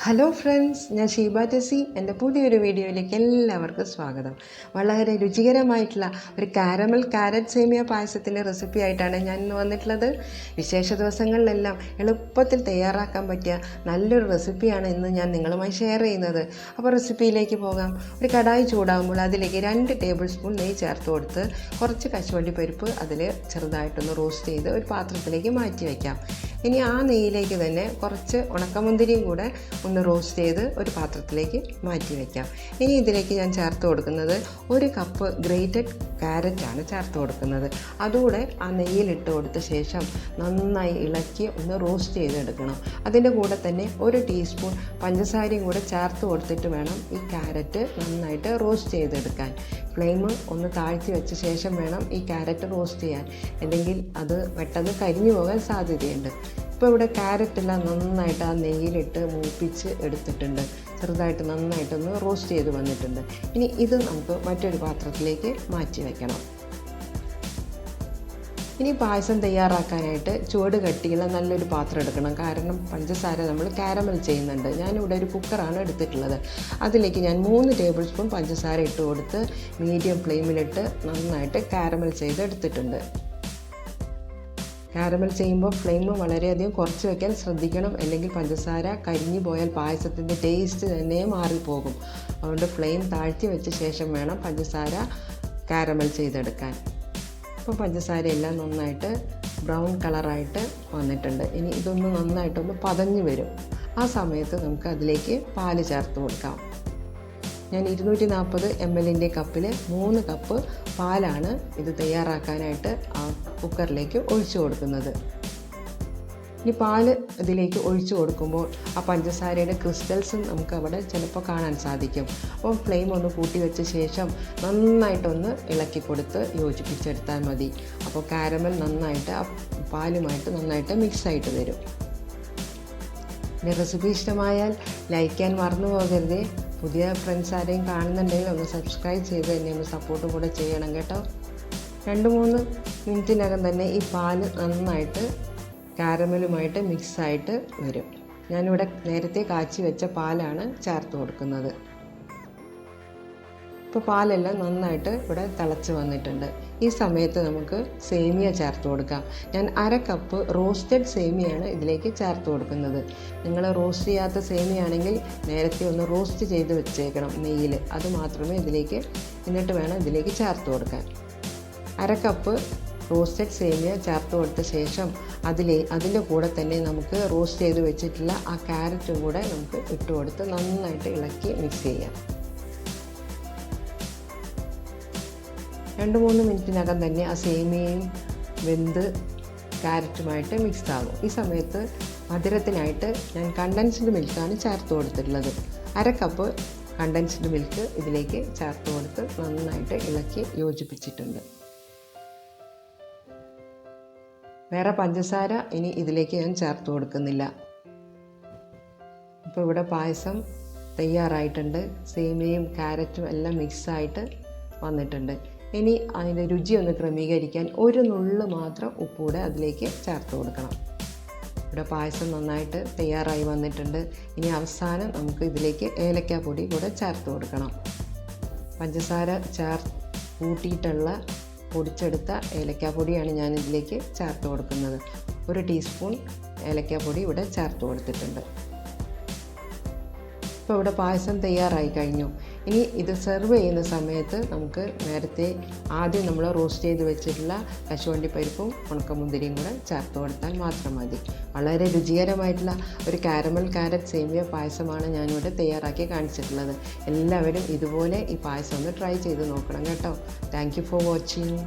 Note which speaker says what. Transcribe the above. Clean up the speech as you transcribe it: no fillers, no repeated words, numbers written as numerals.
Speaker 1: Hello friends, ഞാൻ ഷീബ ടെസി. എൻ്റെ പുതിയൊരു വീഡിയോയിലേക്ക് എല്ലാവർക്കും സ്വാഗതം. വളരെ രുചികരമായിട്ടുള്ള ഒരു കാരമൽ കാരറ്റ് സേമിയ പായസത്തിൻ്റെ റെസിപ്പി ആയിട്ടാണ് ഞാൻ ഇന്ന് വന്നിട്ടുള്ളത്. വിശേഷ ദിവസങ്ങളിലെല്ലാം എളുപ്പത്തിൽ തയ്യാറാക്കാൻ പറ്റിയ നല്ലൊരു റെസിപ്പിയാണ് ഇന്ന് ഞാൻ നിങ്ങളുമായി ഷെയർ ചെയ്യുന്നത്. അപ്പോൾ റെസിപ്പിയിലേക്ക് പോകാം. ഒരു കടായി ചൂടാകുമ്പോൾ അതിലേക്ക് 2 ടേബിൾ സ്പൂൺ നെയ്യ് ചേർത്ത് കൊടുത്ത് കുറച്ച് കശുവണ്ടി പരിപ്പ് അതിൽ ചെറുതായിട്ടൊന്ന് റോസ്റ്റ് ചെയ്ത് ഒരു പാത്രത്തിലേക്ക് മാറ്റി വയ്ക്കാം. ഇനി ആ നെയ്യിലേക്ക് തന്നെ കുറച്ച് ഉണക്കമുന്തിരിയും കൂടെ ഒന്ന് റോസ്റ്റ് ചെയ്ത് ഒരു പാത്രത്തിലേക്ക് മാറ്റി വയ്ക്കാം. ഇനി ഇതിലേക്ക് ഞാൻ ചേർത്ത് കൊടുക്കുന്നത് 1 കപ്പ് ഗ്രേറ്റഡ് ക്യാരറ്റാണ് ചേർത്ത് കൊടുക്കുന്നത്. അതുകൂടെ ആ നെയ്യിലിട്ട് കൊടുത്ത ശേഷം നന്നായി ഇളക്കി ഒന്ന് റോസ്റ്റ് ചെയ്തെടുക്കണം. അതിൻ്റെ കൂടെ തന്നെ 1 ടീസ്പൂൺ പഞ്ചസാരയും കൂടെ ചേർത്ത് കൊടുത്തിട്ട് വേണം ഈ ക്യാരറ്റ് നന്നായിട്ട് റോസ്റ്റ് ചെയ്തെടുക്കാൻ. ഫ്ലെയിം ഒന്ന് താഴ്ത്തി വെച്ച ശേഷം വേണം ഈ ക്യാരറ്റ് റോസ്റ്റ് ചെയ്യാൻ, അല്ലെങ്കിൽ അത് പെട്ടെന്ന് കരിഞ്ഞു പോകാൻ സാധ്യതയുണ്ട്. ഇപ്പോൾ ഇവിടെ ക്യാരറ്റെല്ലാം നന്നായിട്ട് ആ നെയ്യിലിട്ട് മൂപ്പിച്ച് എടുത്തിട്ടുണ്ട്. ചെറുതായിട്ട് നന്നായിട്ടൊന്ന് റോസ്റ്റ് ചെയ്ത് വന്നിട്ടുണ്ട്. ഇനി ഇത് നമുക്ക് മറ്റൊരു പാത്രത്തിലേക്ക് മാറ്റി വയ്ക്കണം. ഇനി പായസം തയ്യാറാക്കാനായിട്ട് ചുവട് കട്ടിയുള്ള നല്ലൊരു പാത്രം എടുക്കണം. കാരണം പഞ്ചസാര നമ്മൾ കാരമൽ ചെയ്യുന്നുണ്ട്. ഞാനിവിടെ ഒരു കുക്കറാണ് എടുത്തിട്ടുള്ളത്. അതിലേക്ക് ഞാൻ 3 ടേബിൾ സ്പൂൺ പഞ്ചസാര ഇട്ട് കൊടുത്ത് മീഡിയം ഫ്ലെയിമിലിട്ട് നന്നായിട്ട് കാരമൽ ചെയ്ത് എടുത്തിട്ടുണ്ട്. കാരമൽ ചെയ്യുമ്പോൾ ഫ്ലെയിം വളരെയധികം കുറച്ച് വയ്ക്കാൻ ശ്രദ്ധിക്കണം, അല്ലെങ്കിൽ പഞ്ചസാര കരിഞ്ഞു പോയാൽ പായസത്തിൻ്റെ ടേസ്റ്റ് തന്നെ മാറിപ്പോകും. അതുകൊണ്ട് ഫ്ലെയിം താഴ്ത്തി വെച്ച ശേഷം വേണം പഞ്ചസാര കാരമൽ ചെയ്തെടുക്കാൻ. അപ്പോൾ പഞ്ചസാരയെല്ലാം നന്നായിട്ട് ബ്രൗൺ കളറായിട്ട് വന്നിട്ടുണ്ട്. ഇനി ഇതൊന്ന് നന്നായിട്ടൊന്ന് പതഞ്ഞ് വരും. ആ സമയത്ത് നമുക്ക് അതിലേക്ക് പാല് ചേർത്ത് കൊടുക്കാം. ഞാൻ 240 ml കപ്പിൽ 3 കപ്പ് പാലാണ് ഇത് തയ്യാറാക്കാനായിട്ട് ആ കുക്കറിലേക്ക് ഒഴിച്ചു കൊടുക്കുന്നത്. ഇനി പാല് ഇതിലേക്ക് ഒഴിച്ചു കൊടുക്കുമ്പോൾ ആ പഞ്ചസാരയുടെ ക്രിസ്റ്റൽസും നമുക്ക് അവിടെ ചിലപ്പോൾ കാണാൻ സാധിക്കും. അപ്പോൾ ഫ്ലെയിം ഒന്ന് കൂട്ടി വെച്ച ശേഷം നന്നായിട്ടൊന്ന് ഇളക്കി കൊടുത്ത് യോജിപ്പിച്ചെടുത്താൽ മതി. അപ്പോൾ കാരമൽ നന്നായിട്ട് ആ പാലുമായിട്ട് നന്നായിട്ട് മിക്സായിട്ട് വരും. എൻ്റെ റെസിപ്പി ഇഷ്ടമായാൽ ലൈക്ക് ചെയ്യാൻ മറന്നു പോകരുതേ. പുതിയ ഫ്രണ്ട്സ് ആരെയും കാണുന്നുണ്ടെങ്കിൽ ഒന്ന് സബ്സ്ക്രൈബ് ചെയ്ത് എന്നെ ഒന്ന് സപ്പോർട്ട് കൂടെ ചെയ്യണം കേട്ടോ. 2-3 മിനിറ്റിനകം തന്നെ ഈ പാല് നന്നായിട്ട് കാരമലുമായിട്ട് മിക്സായിട്ട് വരും. ഞാനിവിടെ നേരത്തെ കാച്ചി വെച്ച പാലാണ് ചേർത്ത് കൊടുക്കുന്നത്. ഇപ്പോൾ പാലെല്ലാം നന്നായിട്ട് ഇവിടെ തിളച്ച് വന്നിട്ടുണ്ട്. ഈ സമയത്ത് നമുക്ക് സേമിയ ചേർത്ത് കൊടുക്കാം. ഞാൻ 1/2 കപ്പ് റോസ്റ്റഡ് സേമിയാണ് ഇതിലേക്ക് ചേർത്ത് കൊടുക്കുന്നത്. നിങ്ങൾ റോസ്റ്റ് ചെയ്യാത്ത സേമിയാണെങ്കിൽ നേരത്തെ ഒന്ന് റോസ്റ്റ് ചെയ്ത് വെച്ചേക്കണം നെയ്യിൽ. അത് മാത്രമേ എന്നിട്ട് വേണം ഇതിലേക്ക് ചേർത്ത് കൊടുക്കാൻ. 1/2 കപ്പ് റോസ്റ്റഡ് സേമിയ ചേർത്ത് കൊടുത്ത ശേഷം അതിൻ്റെ കൂടെ തന്നെ നമുക്ക് റോസ്റ്റ് ചെയ്ത് വെച്ചിട്ടുള്ള ആ ക്യാരറ്റും കൂടെ നമുക്ക് ഇട്ട് കൊടുത്ത് നന്നായിട്ട് ഇളക്കി മിക്സ് ചെയ്യാം. 2-3 മിനിറ്റിനകം തന്നെ ആ സേമിയയും വെന്ത് ക്യാരറ്റുമായിട്ട് മിക്സ് ആകും. ഈ സമയത്ത് മധുരത്തിനായിട്ട് ഞാൻ കണ്ടൻസ്ഡ് മിൽക്കാണ് ചേർത്ത് കൊടുത്തിട്ടുള്ളത്. 1/2 കപ്പ് കണ്ടൻസ്ഡ് മിൽക്ക് ഇതിലേക്ക് ചേർത്ത് കൊടുത്ത് നന്നായിട്ട് ഇളക്കി യോജിപ്പിച്ചിട്ടുണ്ട്. വേറെ പഞ്ചസാര ഇനി ഇതിലേക്ക് ഞാൻ ചേർത്ത് കൊടുക്കുന്നില്ല. ഇപ്പോൾ ഇവിടെ പായസം തയ്യാറായിട്ടുണ്ട്. സേമിയയും ക്യാരറ്റും എല്ലാം മിക്സായിട്ട് വന്നിട്ടുണ്ട്. ഇനി അതിൻ്റെ രുചി ഒന്ന് ക്രമീകരിക്കാൻ 1 നുള്ള് മാത്രം ഉപ്പൂടെ അതിലേക്ക് ചേർത്ത് കൊടുക്കണം. ഇവിടെ പായസം നന്നായിട്ട് തയ്യാറായി വന്നിട്ടുണ്ട്. ഇനി അവസാനം നമുക്ക് ഇതിലേക്ക് ഏലക്കാപ്പൊടി കൂടെ ചേർത്ത് കൊടുക്കണം. പഞ്ചസാര കൂട്ടിയിട്ടുള്ള പൊടിച്ചെടുത്ത ഏലക്കാപ്പൊടിയാണ് ഞാൻ ഇതിലേക്ക് ചേർത്ത് കൊടുക്കുന്നത്. 1 ടീസ്പൂൺ ഏലക്കാപ്പൊടി ഇവിടെ ചേർത്ത് കൊടുത്തിട്ടുണ്ട്. ഇപ്പോൾ ഇവിടെ പായസം തയ്യാറായി കഴിഞ്ഞു. ഇനി ഇത് സെർവ് ചെയ്യുന്ന സമയത്ത് നമുക്ക് നേരത്തെ ആദ്യം നമ്മൾ റോസ്റ്റ് ചെയ്ത് വെച്ചിട്ടുള്ള കശുവണ്ടി പരിപ്പും ഉണക്കമുന്തിരിയും കൂടെ ചേർത്ത് കൊടുത്താൽ മാത്രം മതി. വളരെ രുചികരമായിട്ടുള്ള ഒരു കാരമൽ കാരറ്റ് സേമിയ പായസമാണ് ഞാനിവിടെ തയ്യാറാക്കി കാണിച്ചിട്ടുള്ളത്. എല്ലാവരും ഇതുപോലെ ഈ പായസം ഒന്ന് ട്രൈ ചെയ്ത് നോക്കണം കേട്ടോ. Thank you for watching.